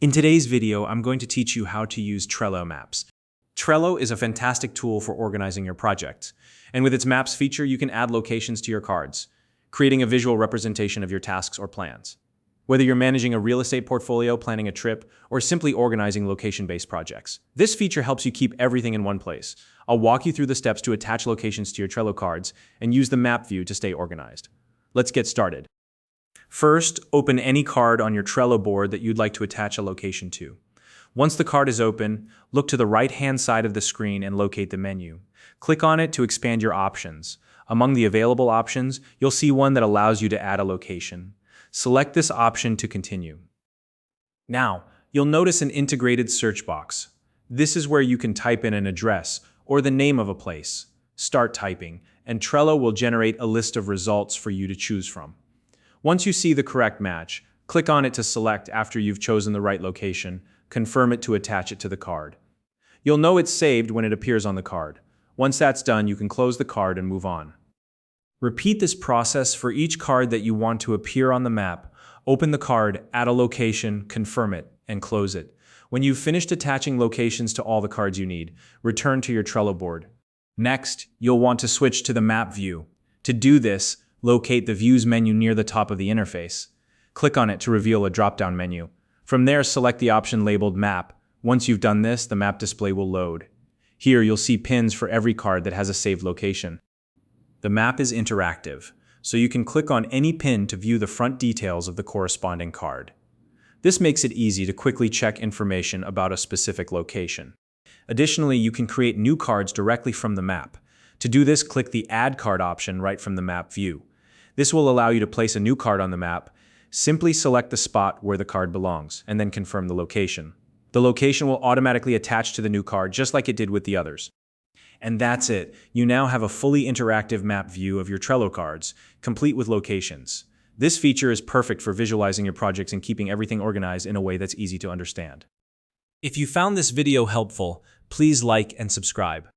In today's video, I'm going to teach you how to use Trello Maps. Trello is a fantastic tool for organizing your projects, and with its Maps feature, you can add locations to your cards, creating a visual representation of your tasks or plans. Whether you're managing a real estate portfolio, planning a trip, or simply organizing location-based projects, this feature helps you keep everything in one place. I'll walk you through the steps to attach locations to your Trello cards and use the map view to stay organized. Let's get started. First, open any card on your Trello board that you'd like to attach a location to. Once the card is open, look to the right-hand side of the screen and locate the menu. Click on it to expand your options. Among the available options, you'll see one that allows you to add a location. Select this option to continue. Now, you'll notice an integrated search box. This is where you can type in an address or the name of a place. Start typing, and Trello will generate a list of results for you to choose from. Once you see the correct match, click on it to select after you've chosen the right location, confirm it to attach it to the card. You'll know it's saved when it appears on the card. Once that's done, you can close the card and move on. Repeat this process for each card that you want to appear on the map. Open the card, add a location, confirm it, and close it. When you've finished attaching locations to all the cards you need, return to your Trello board. Next, you'll want to switch to the map view. To do this, locate the Views menu near the top of the interface. Click on it to reveal a drop-down menu. From there, select the option labeled Map. Once you've done this, the map display will load. Here, you'll see pins for every card that has a saved location. The map is interactive, so you can click on any pin to view the front details of the corresponding card. This makes it easy to quickly check information about a specific location. Additionally, you can create new cards directly from the map. To do this, click the Add Card option right from the map view. This will allow you to place a new card on the map. Simply select the spot where the card belongs, and then confirm the location. The location will automatically attach to the new card just like it did with the others. And that's it. You now have a fully interactive map view of your Trello cards, complete with locations. This feature is perfect for visualizing your projects and keeping everything organized in a way that's easy to understand. If you found this video helpful, please like and subscribe.